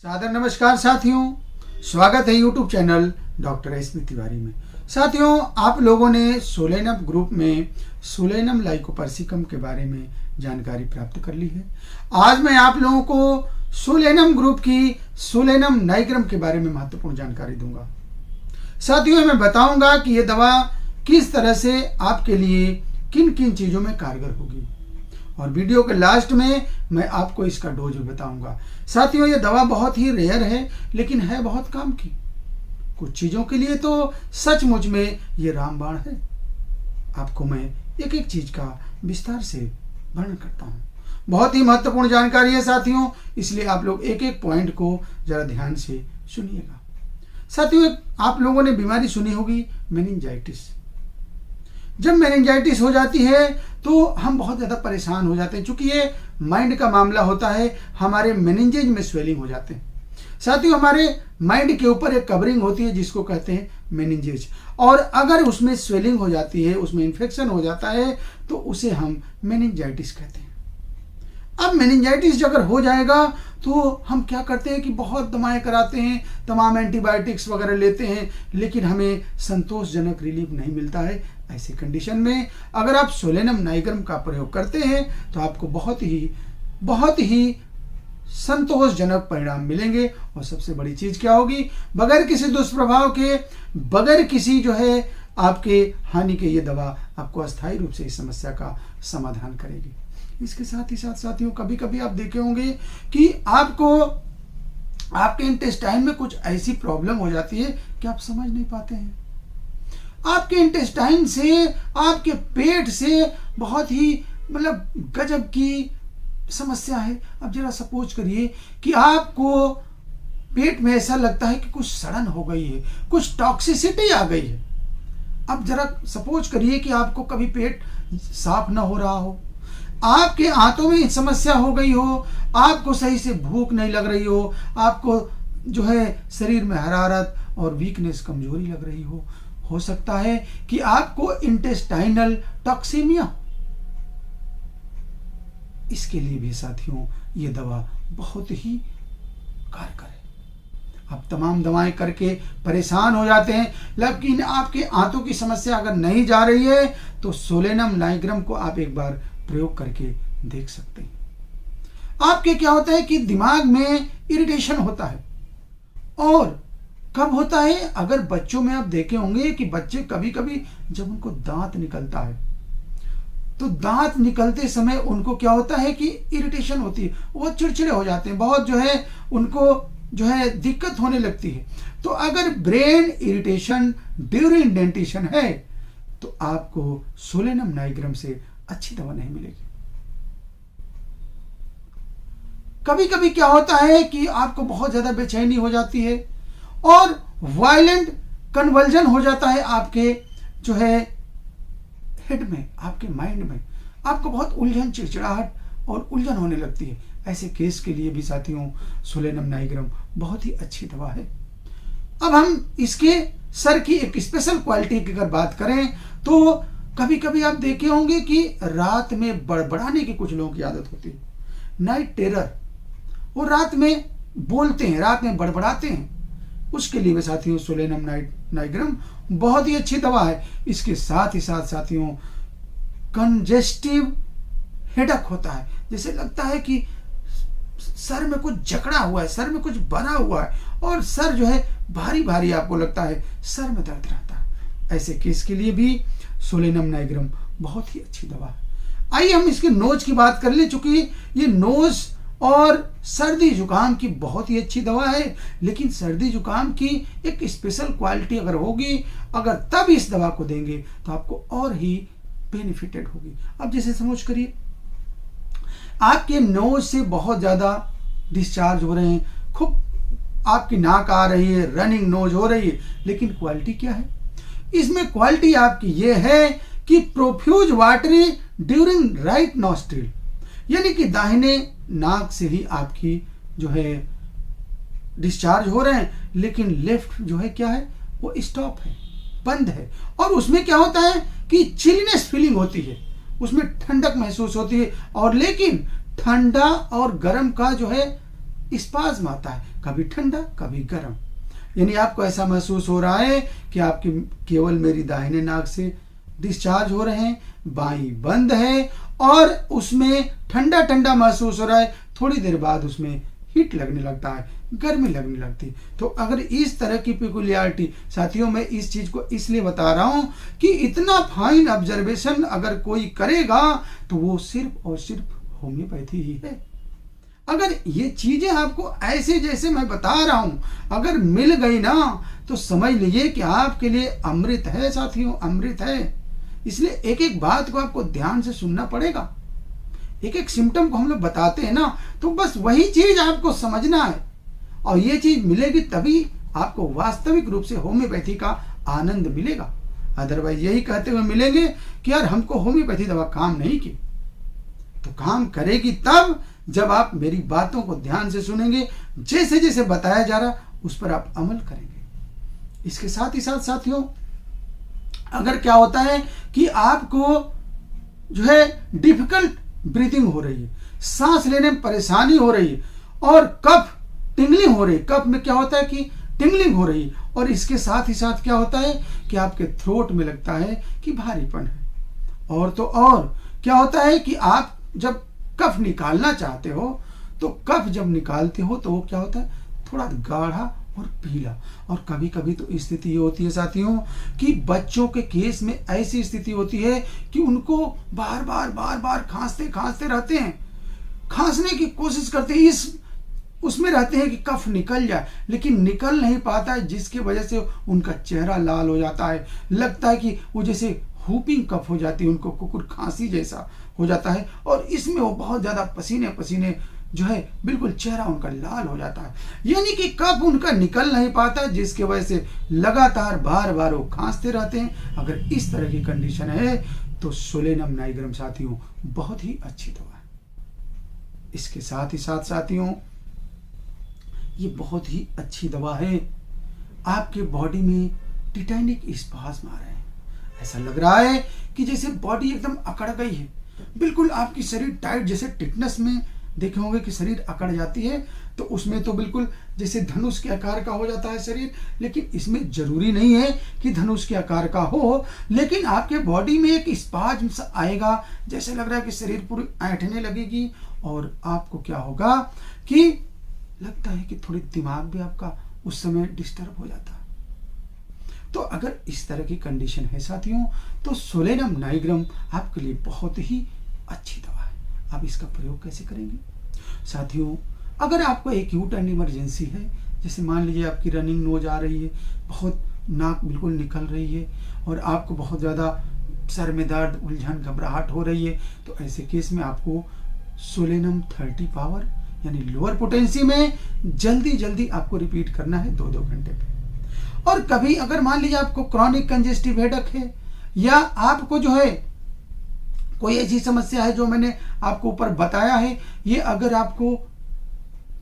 सादर नमस्कार साथियों, स्वागत है YouTube channel doctor SP Tiwari में। साथियों, आप लोगों ने सोलेनम ग्रुप में सोलेनम लाइकोपर्सिकम के बारे में जानकारी प्राप्त कर ली है। आज मैं आप लोगों को सोलेनम ग्रुप की सोलेनम नाइग्रम के बारे में महत्वपूर्ण जानकारी दूंगा। साथियों, मैं बताऊंगा कि यह दवा किस तरह से आपके लिए किन किन चीज़ों में कारगर होगी और वीडियो के लास्ट में मैं आपको इसका डोज भी बताऊंगा। साथियों, ये दवा बहुत ही रेयर है लेकिन है बहुत काम की। कुछ चीज़ों के लिए तो सचमुच में ये रामबाण है। आपको मैं एक एक चीज़ का विस्तार से वर्णन करता हूँ। बहुत ही महत्वपूर्ण जानकारी है साथियों, इसलिए आप लोग एक एक पॉइंट को ज़रा ध्यान से सुनिएगा। साथियों, आप लोगों ने बीमारी सुनी होगी मेनिंजाइटिस। जब मेनिंजाइटिस हो जाती है तो हम बहुत ज़्यादा परेशान हो जाते हैं, क्योंकि ये माइंड का मामला होता है। हमारे मेनिंजेज में स्वेलिंग हो जाते हैं। साथियों, हमारे माइंड के ऊपर एक कवरिंग होती है जिसको कहते हैं मेनिंजेज, और अगर उसमें स्वेलिंग हो जाती है, उसमें इन्फेक्शन हो जाता है तो उसे हम मेनिंजाइटिस कहते हैं। अब मेनिंजाइटिस अगर हो जाएगा तो हम क्या करते हैं कि बहुत दवाएं कराते हैं, तमाम एंटीबायोटिक्स वगैरह लेते हैं, लेकिन हमें संतोषजनक रिलीफ नहीं मिलता है। ऐसी कंडीशन में अगर आप सोलेनम नाइग्रम का प्रयोग करते हैं तो आपको बहुत ही संतोषजनक परिणाम मिलेंगे। और सबसे बड़ी चीज़ क्या होगी, बगैर किसी दुष्प्रभाव के, बगैर किसी आपके हानि के, ये दवा आपको अस्थायी रूप से इस समस्या का समाधान करेगी। इसके साथ ही साथ साथियों, कभी कभी आप देखे होंगे कि आपके इंटेस्टाइन में कुछ ऐसी प्रॉब्लम हो जाती है कि आप समझ नहीं पाते हैं। आपके इंटेस्टाइन से, आपके पेट से बहुत ही गजब की समस्या है। अब जरा सपोज करिए कि आपको पेट में ऐसा लगता है कि कुछ सड़न हो गई है, कुछ टॉक्सिसिटी आ गई है। अब जरा सपोज करिए कि आपको कभी पेट साफ ना हो रहा हो, आपके आंतों में समस्या हो गई हो, आपको सही से भूख नहीं लग रही हो, आपको शरीर में हरारत और वीकनेस, कमजोरी लग रही हो सकता है कि आपको इंटेस्टाइनल टॉक्सीमिया। इसके लिए भी साथियों ये दवा बहुत ही कारगर है। आप तमाम दवाएं करके परेशान हो जाते हैं, लेकिन आपके आंतों की समस्या अगर नहीं जा रही है तो सोलेनम नाइग्रम को आप एक बार प्रयोग करके देख सकते हैं। आपके क्या होता है कि दिमाग में इरिटेशन होता है, और कब होता है, अगर बच्चों में आप देखे होंगे कि बच्चे कभी कभी जब उनको दांत निकलता है तो दांत निकलते समय उनको क्या होता है कि इरिटेशन होती है, वो चिड़चिड़े हो जाते हैं, बहुत उनको दिक्कत होने लगती है। तो अगर ब्रेन इरिटेशन ड्यूरिंग डेंटिशन है तो आपको सोलेनम नाइग्रम से अच्छी दवा नहीं मिलेगी। कभी कभी क्या होता है कि आपको बहुत ज्यादा बेचैनी हो जाती है और वायलेंट कन्वल्जन हो जाता है आपके हेड में, आपके माइंड में, आपको बहुत उलझन, चिड़चिड़ाहट और उलझन होने लगती है। ऐसे केस के लिए भी साथियों सोलेनम नाइग्रम बहुत ही अच्छी दवा है। अब हम इसके सर की एक स्पेशल क्वालिटी की अगर बात करें तो कभी कभी आप देखे होंगे कि रात में बड़बड़ाने की कुछ लोगों की आदत होती है, नाइट टेरर, वो रात में बोलते हैं, रात में बड़बड़ाते हैं। उसके लिए भी साथियों सोलेनम नाइग्रम बहुत ही अच्छी दवा है। इसके साथ ही साथ साथियों कंजेस्टिव हेडक होता है, जैसे लगता है कि सर में कुछ जकड़ा हुआ है, सर में कुछ बना हुआ है और सर भारी भारी आपको लगता है, सर में दर्द रहता है। ऐसे केस के लिए भी सोलेनम नाइग्रम बहुत ही अच्छी दवा है। आइए हम इसके नोज की बात कर लें, चूंकि ये नोज और सर्दी जुकाम की बहुत ही अच्छी दवा है, लेकिन सर्दी जुकाम की एक स्पेशल क्वालिटी अगर होगी, अगर तब इस दवा को देंगे तो आपको और ही बेनिफिटेड होगी। अब जैसे समझ करिए आपके नोज से बहुत ज्यादा डिस्चार्ज हो रहे हैं, खूब आपकी नाक आ रही है, रनिंग नोज हो रही है, लेकिन क्वालिटी क्या है इसमें? क्वालिटी आपकी ये है कि profuse watery during right nostril, यानी कि दाहिने नाक से ही आपकी डिस्चार्ज हो रहे हैं, लेकिन लेफ्ट क्या है वो स्टॉप है, बंद है। और उसमें क्या होता है कि चिलनेस फीलिंग होती है, उसमें ठंडक महसूस होती है, और लेकिन ठंडा और गर्म का स्पाज्म आता है, कभी ठंडा कभी गर्म। यानी आपको ऐसा महसूस हो रहा है कि आपकी केवल मेरी दाहिने नाक से डिस्चार्ज हो रहे हैं, बाई बंद है और उसमें ठंडा ठंडा महसूस हो रहा है, थोड़ी देर बाद उसमें हीट लगने लगता है, गर्मी लगने लगती। तो अगर इस तरह की पिकुलियरिटी, साथियों मैं इस चीज को इसलिए बता रहा हूं कि इतना फाइन ऑब्जर्वेशन अगर कोई करेगा तो वो सिर्फ और सिर्फ होम्योपैथी ही है। अगर ये चीजें आपको ऐसे जैसे मैं बता रहा हूं अगर मिल गई ना तो समझ लीजिए कि आपके लिए अमृत है साथियों, अमृत है। इसलिए एक एक बात को आपको ध्यान से सुनना पड़ेगा। एक एक सिम्टम को हम लोग बताते हैं ना तो बस वही चीज आपको समझना है और ये चीज मिलेगी तभी आपको वास्तविक रूप से होम्योपैथी का आनंद मिलेगा। अदरवाइज यही कहते हुए मिलेंगे कि यार हमको होम्योपैथी दवा काम नहीं की, तो काम करेगी तब जब आप मेरी बातों को ध्यान से सुनेंगे, जैसे जैसे बताया जा रहा उस पर आप अमल करेंगे। इसके साथ ही साथ साथियों अगर क्या होता है कि आपको जो है डिफिकल्ट ब्रीथिंग हो रही है, सांस लेने में परेशानी हो रही है और कफ टिंगलिंग हो रही है, कफ में क्या होता है कि टिंगलिंग हो रही है और इसके साथ ही साथ क्या होता है कि आपके थ्रोट में लगता है कि भारीपन है। और तो और क्या होता है कि आप जब कफ निकालना चाहते हो तो कफ जब निकालते हो तो वो क्या होता है थोड़ा गाढ़ा और पीला। और कभी कभी तो स्थिति ये होती है साथियों कि बच्चों के केस में ऐसी स्थिति होती है कि उनको बार बार खांसते रहते हैं, खांसने की कोशिश करते हैं, इस उसमें रहते हैं कि कफ निकल जाए लेकिन निकल नहीं पाता है, जिसकी वजह से उनका चेहरा लाल हो जाता है, लगता है कि वो जैसे हुपिंग कफ हो जाती है, उनको कुकुर खांसी जैसा हो जाता है और इसमें वो बहुत ज्यादा पसीने जो है बिल्कुल चेहरा उनका लाल हो जाता है। यानी कि कफ उनका निकल नहीं पाता जिसकी वजह से लगातार बार वो खांसते रहते हैं। अगर इस तरह की कंडीशन है तो सोलेनम नाइग्रम साथियों बहुत ही अच्छी दवा है। इसके साथ ही साथ साथियों ये बहुत ही अच्छी दवा है। आपके बॉडी में टिटैनिक स्पाज्म आ रहे हैं, ऐसा लग रहा है कि जैसे बॉडी एकदम अकड़ गई है, बिल्कुल आपकी शरीर टाइट, जैसे टिटनस में देखे होंगे कि शरीर अकड़ जाती है तो उसमें तो बिल्कुल जैसे धनुष के आकार का हो जाता है शरीर, लेकिन इसमें जरूरी नहीं है कि धनुष के आकार का हो, लेकिन आपके बॉडी में एक स्पाज्म सा आएगा, जैसे लग रहा है कि शरीर पूरी ऐंठने लगेगी और आपको क्या होगा कि लगता है कि थोड़ी दिमाग भी आपका उस समय डिस्टर्ब हो जाता है। तो अगर इस तरह की कंडीशन है साथियों तो सोलेनम नाइग्रम आपके लिए बहुत ही अच्छी दवा है। आप इसका प्रयोग कैसे करेंगे साथियों? अगर आपको एक एक्यूट एंड इमरजेंसी है, जैसे मान लीजिए आपकी रनिंग नोज आ रही है, बहुत नाक बिल्कुल निकल रही है और आपको बहुत ज़्यादा सर में दर्द, उलझन, घबराहट हो रही है, तो ऐसे केस में आपको सोलेनम 30 पावर यानी लोअर पोटेंसी में जल्दी आपको रिपीट करना है 2-2 घंटे पे। और कभी अगर मान लीजिए आपको क्रॉनिक कंजेस्टिव हेडेक है या आपको जो है कोई ऐसी समस्या है जो मैंने आपको ऊपर बताया है, ये अगर आपको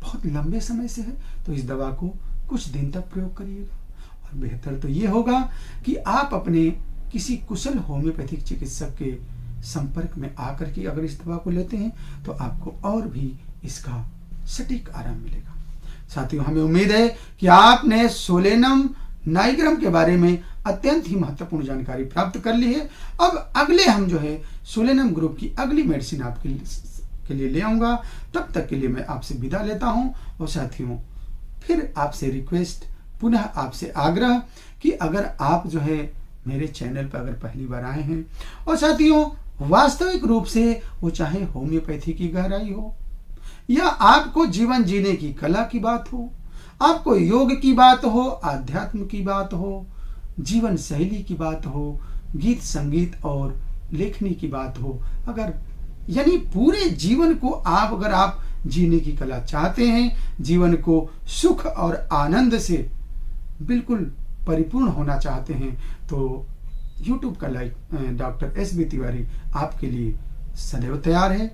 बहुत लंबे समय से है तो इस दवा को कुछ दिन तक प्रयोग करिएगा। और बेहतर तो ये होगा कि आप अपने किसी कुशल होम्योपैथिक चिकित्सक के संपर्क में आकर के अगर इस दवा को लेते हैं तो आपको और भी इसका सटीक आराम मिलेगा। साथियों हमें उम्मीद है कि आपने सोलेनम नाइग्रम के बारे में अत्यंत ही महत्वपूर्ण जानकारी प्राप्त कर ली है। अब अगले हम जो है सोलेनम ग्रुप की अगली मेडिसिन आपके लिए ले आऊंगा। तब तक के लिए मैं आपसे विदा लेता हूं और साथियों फिर आपसे रिक्वेस्ट, पुनः आपसे आग्रह कि अगर आप जो है मेरे चैनल पर अगर पहली बार आए हैं और साथियों वास्तविक रूप से वो चाहे होम्योपैथी की गहराई हो या आपको जीवन जीने की कला की बात हो, आपको योग की बात हो, आध्यात्म की बात हो, जीवन शैली की बात हो, गीत संगीत और लेखनी की बात हो, अगर यानी पूरे जीवन को अगर आप जीने की कला चाहते हैं, जीवन को सुख और आनंद से बिल्कुल परिपूर्ण होना चाहते हैं, तो YouTube का डॉक्टर एस.बी. तिवारी आपके लिए सदैव तैयार है।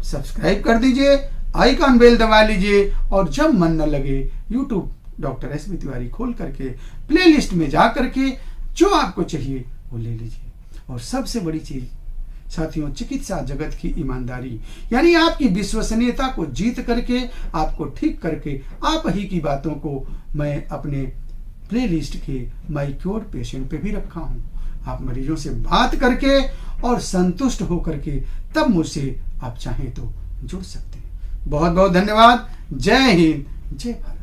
सब्सक्राइब कर दीजिए, आइकॉन बेल दबा लीजिए और जब मन न लगे YouTube डॉक्टर एस.बी. तिवारी खोल करके प्लेलिस्ट में जा करके जो आपको चाहिए वो ले लीजिए। और सबसे बड़ी चीज साथियों, चिकित्सा जगत की ईमानदारी यानी आपकी विश्वसनीयता को जीत करके, आपको ठीक करके, आप ही की बातों को मैं अपने प्लेलिस्ट के माय क्योर पेशेंट पे भी रखा हूँ। आप मरीजों से बात करके और संतुष्ट होकर के तब मुझसे आप चाहें तो जुड़ सकते हैं। बहुत बहुत धन्यवाद। जय हिंद, जय भारत।